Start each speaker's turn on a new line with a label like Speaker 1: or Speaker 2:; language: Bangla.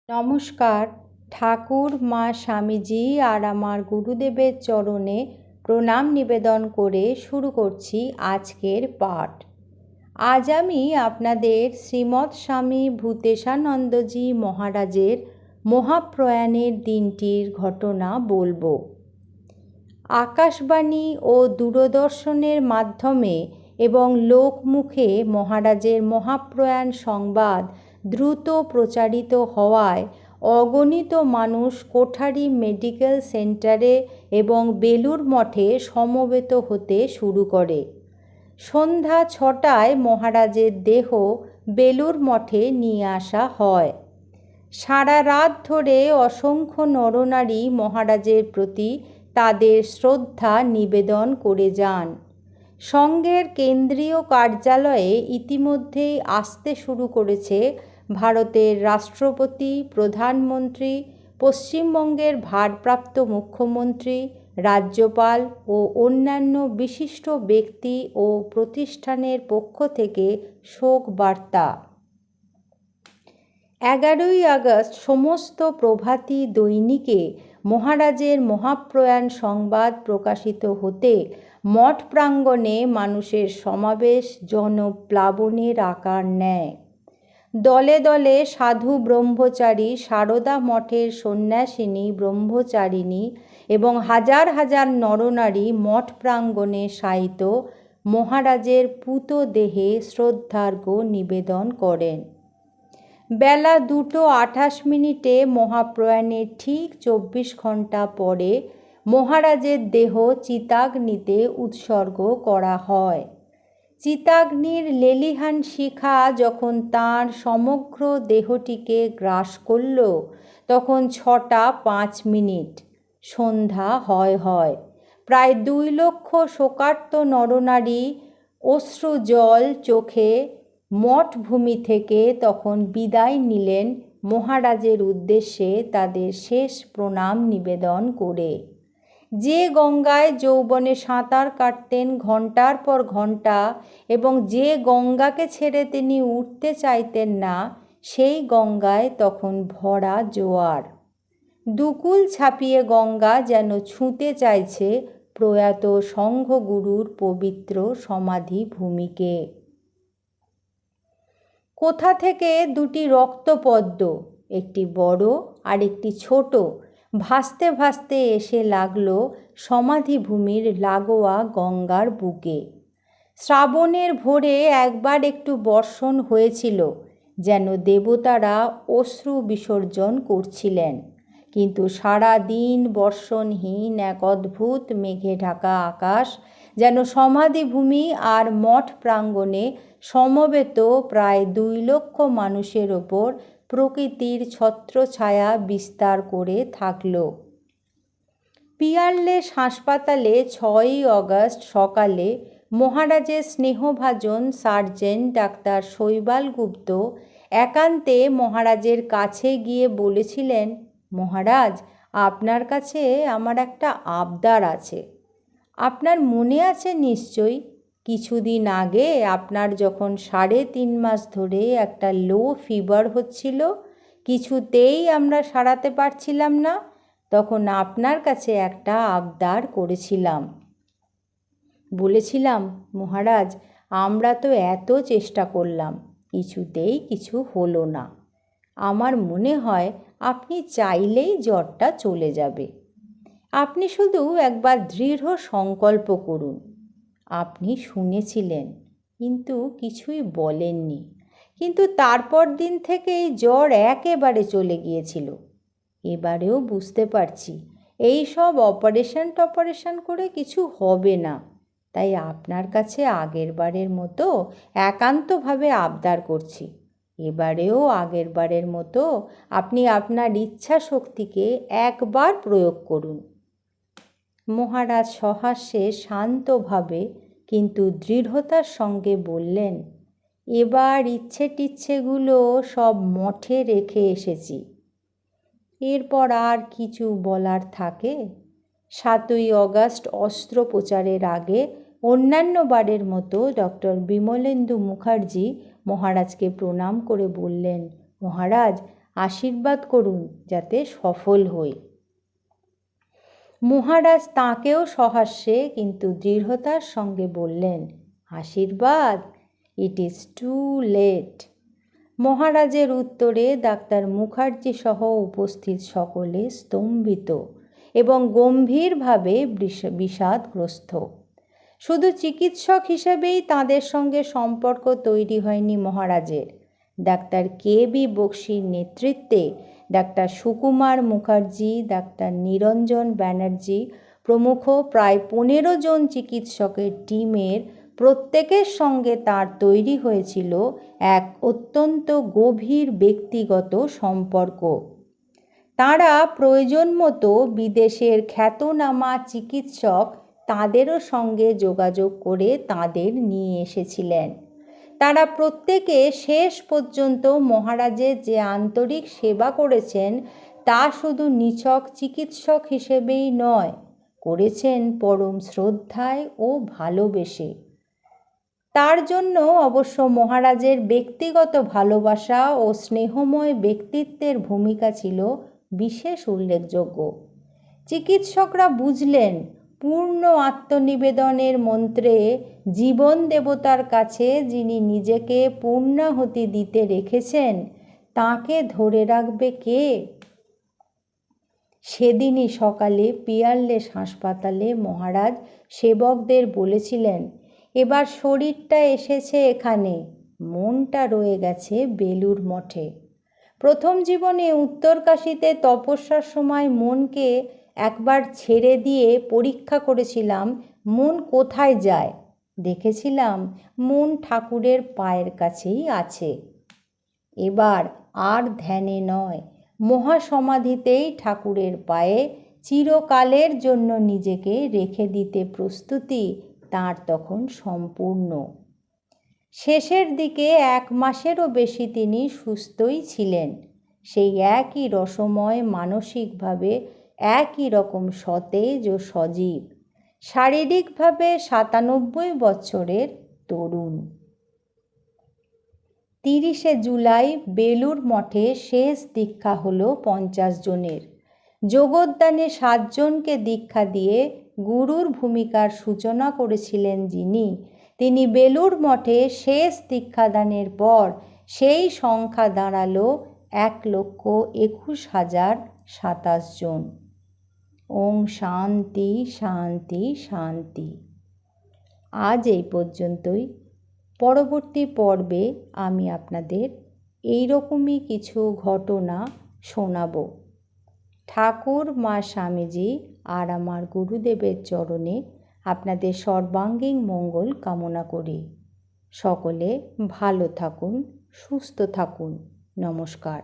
Speaker 1: নমস্কার। ঠাকুর মা স্বামীজি আর আমার গুরুদেবের চরণে প্রণাম নিবেদন করে শুরু করছি আজকের পাঠ। আজ আমি আপনাদের শ্রীমৎ স্বামী ভূতেশানন্দজি মহারাজের মহাপ্রয়াণের দিনটির ঘটনা বলবো। আকাশবাণী ও দূরদর্শনের মাধ্যমে এবং লোকমুখে মহারাজের মহাপ্রয়াণ সংবাদ দ্রুত প্রচারিত হওয়ায় অগণিত মানুষ কোঠারি মেডিকেল সেন্টারে এবং বেলুড় মঠে সমবেত হতে শুরু করে। সন্ধ্যা 6টায় মহারাজের দেহ বেলুড় মঠে নিয়ে আসা হয়। সারা রাত ধরে অসংখ্য নরনারী মহারাজের প্রতি তাদের শ্রদ্ধা নিবেদন করে যান। সংঘের কেন্দ্রীয় কার্যালয়ে ইতিমধ্যেই আসতে শুরু করেছে ভারতের রাষ্ট্রপতি, প্রধানমন্ত্রী, পশ্চিমবঙ্গের ভারপ্রাপ্ত মুখ্যমন্ত্রী, রাজ্যপাল ও অন্যান্য বিশিষ্ট ব্যক্তি ও প্রতিষ্ঠানের পক্ষ থেকে শোক বার্তা। 11ই আগস্ট সমস্ত প্রভাতী দৈনিকে মহারাজের মহাপ্রয়াণ সংবাদ প্রকাশিত হতে মঠ প্রাঙ্গণে মানুষের সমাবেশ জনপ্লাবনের আকার নেয়। দলে দলে সাধু ব্রহ্মচারী, সারদা মঠের সন্ন্যাসিনী ব্রহ্মচারিণী এবং হাজার হাজার নরনারী মঠ প্রাঙ্গণে শায়িত মহারাজের পূত দেহে শ্রদ্ধার্ঘ্য নিবেদন করেন। বেলা 2:28 মহাপ্রয়াণের ঠিক 24 ঘণ্টা পরে মহারাজের দেহ চিতাগ্নিতে উৎসর্গ করা হয়। চিতাগ্নির লেলিহান শিখা যখন তাঁর সমগ্র দেহটিকে গ্রাস করল তখন 6:05 সন্ধ্যা হয়। প্রায় 2 লক্ষ শোকার্ত নরনারী অশ্রু জল চোখে মঠভূমি থেকে তখন বিদায় নিলেন মহারাজের উদ্দেশ্যে তাদের শেষ প্রণাম নিবেদন করে। যে গঙ্গায় যৌবনে সাঁতার কাটতেন ঘণ্টার পর ঘণ্টা এবং যে গঙ্গাকে ছেড়ে তিনি উঠতে চাইতেন না, সেই গঙ্গায় তখন ভরা জোয়ার। দুকুল ছাপিয়ে গঙ্গা যেন ছুঁতে চাইছে প্রয়াত সংঘগুরুর পবিত্র সমাধি ভূমিকে। কোথা থেকে 2টি রক্তপদ্ম, একটি বড় আর একটি ছোট, ভাসতে ভাসতে এসে লাগলো সমাধিভূমির লাগোয়া গঙ্গার বুকে। শ্রাবণের ভোরে একবার একটু বর্ষণ হয়েছিল, যেন দেবতারা অশ্রু বিসর্জন করছিলেন। কিন্তু সারা দিন বর্ষণহীন এক অদ্ভুত মেঘে ঢাকা আকাশ যেন সমাধিভূমি আর মঠ প্রাঙ্গণে সমবেত প্রায় 2 লক্ষ মানুষের ওপর প্রকৃতির ছত্রছায়া বিস্তার করে থাকল। পিয়ারলেস হাসপাতালে 6ই আগস্ট সকালে মহারাজের স্নেহভাজন সার্জেন্ট ডাক্তার শৈবাল গুপ্ত একান্তে মহারাজের কাছে গিয়ে বলেছিলেন, মহারাজ, আপনার কাছে আমার একটা আবদার আছে। আপনার মনে আছে নিশ্চয়ই, কিছুদিন আগে আপনার যখন 3.5 মাস ধরে একটা লো ফিভার হচ্ছিল, কিছুতেই আমরা সারাতে পারছিলাম না, তখন আপনার কাছে একটা আবদার করেছিলাম। বলেছিলাম, মহারাজ, আমরা তো এত চেষ্টা করলাম, কিছুতেই কিছু হলো না। আমার মনে হয় আপনি চাইলেই জ্বরটা চলে যাবে। আপনি শুধু একবার দৃঢ় সংকল্প করুন। আপনি শুনেছিলেন কিন্তু কিছুই বলেননি, কিন্তু তারপর দিন থেকেই জ্বর একেবারে চলে গিয়েছিল। এবারেও বুঝতে পারছি এই সব অপারেশন করে কিছু হবে না, তাই আপনার কাছে আগেরবারের মতো একান্তভাবে আবদার করছি, এবারেও আগেরবারের মতো আপনি আপনার ইচ্ছা শক্তিকে একবার প্রয়োগ করুন। মহারাজ সহাস্যে শান্তভাবে কিন্তু দৃঢ়তার সঙ্গে বললেন, এবার ইচ্ছে সব মঠে রেখে এসেছি। এরপর আর কিছু বলার থাকে? 7ই আগস্ট অস্ত্রোপচারের আগে অন্যান্য বারের মতো ডক্টর বিমলেন্দু মুখার্জি মহারাজকে প্রণাম করে বললেন, মহারাজ, আশীর্বাদ করুন যাতে সফল হই। মহারাজ তাঁকেও সহাস্যে কিন্তু দৃঢ়তার সঙ্গে বললেন, আশীর্বাদ? It is too late. মহারাজের উত্তরে ডাক্তার মুখার্জি সহ উপস্থিত সকলে স্তম্ভিত এবং গম্ভীরভাবে বিষাদগ্রস্ত। শুধু চিকিৎসক হিসেবেই তাঁদের সঙ্গে সম্পর্ক তৈরি হয়নি মহারাজের। Doctor KB. বক্সির নেতৃত্বে ডাক্তার সুকুমার মুখার্জি, ডাক্তার নিরঞ্জন ব্যানার্জি প্রমুখ প্রায় 15 জন চিকিৎসকের টিমের প্রত্যেকের সঙ্গে তার তৈরি হয়েছিল এক অত্যন্ত গভীর ব্যক্তিগত সম্পর্ক। তাঁরা প্রয়োজন মতো বিদেশের খ্যাতনামা চিকিৎসক তাঁদেরও সঙ্গে যোগাযোগ করে তাঁদের নিয়ে এসেছিলেন। তারা প্রত্যেকে শেষ পর্যন্ত মহারাজের যে আন্তরিক সেবা করেছেন তা শুধু নিছক চিকিৎসক হিসেবেই নয়, করেছেন পরম শ্রদ্ধায় ও ভালোবেসে। তার জন্য অবশ্য মহারাজের ব্যক্তিগত ভালোবাসা ও স্নেহময় ব্যক্তিত্বের ভূমিকা ছিল বিশেষ উল্লেখযোগ্য। চিকিৎসকরা বুঝলেন, পূর্ণ আত্মনিবেদনের মন্ত্রে জীবন দেবতার কাছে যিনি নিজেকে পূর্ণাহুতি দিতে রেখেছেন তাকে ধরে রাখবে কে? সেদিনই সকালে পিয়ারলেস হাসপাতালে মহারাজ সেবকদের বলেছিলেন, এবার শরীরটা এসেছে এখানে, মনটা রয়ে গেছে বেলুর মঠে। প্রথম জীবনে উত্তরকাশীতে তপস্যার সময় মনকে একবার ছেড়ে দিয়ে পরীক্ষা করেছিলাম মন কোথায় যায়। দেখেছিলাম মন ঠাকুরের পায়ের কাছেই আছে। এবার আর ধ্যানে নয়, মহাসমাধিতেই ঠাকুরের পায়ে চিরকালের জন্য নিজেকে রেখে দিতে প্রস্তুতি তাঁর তখন সম্পূর্ণ। শেষের দিকে 1 মাসেরও বেশি তিনি সুস্থই ছিলেন। সেই একই রসময়, মানসিকভাবে একই রকম সতেজ ও সজীব, শারীরিকভাবে 97 বছরের তরুণ। 30শে জুলাই বেলুর মঠে শেষ দীক্ষা হলো 50 জনের। যোগদানে 7 জনকে দীক্ষা দিয়ে গুরুর ভূমিকার সূচনা করেছিলেন যিনি, তিনি বেলুর মঠে শেষ দীক্ষাদানের পর সেই সংখ্যা দাঁড়ালো 1,21,027 জন। ওং শান্তি শান্তি শান্তি। আজ এই পর্যন্তই। পরবর্তী পর্বে আমি আপনাদের এইরকমই কিছু ঘটনা শোনাব। ঠাকুর, মা স্বামীজি আর আমার গুরুদেবের চরণে আপনাদের সর্বাঙ্গীন মঙ্গল কামনা করি। সকলে ভালো থাকুন, সুস্থ থাকুন। নমস্কার।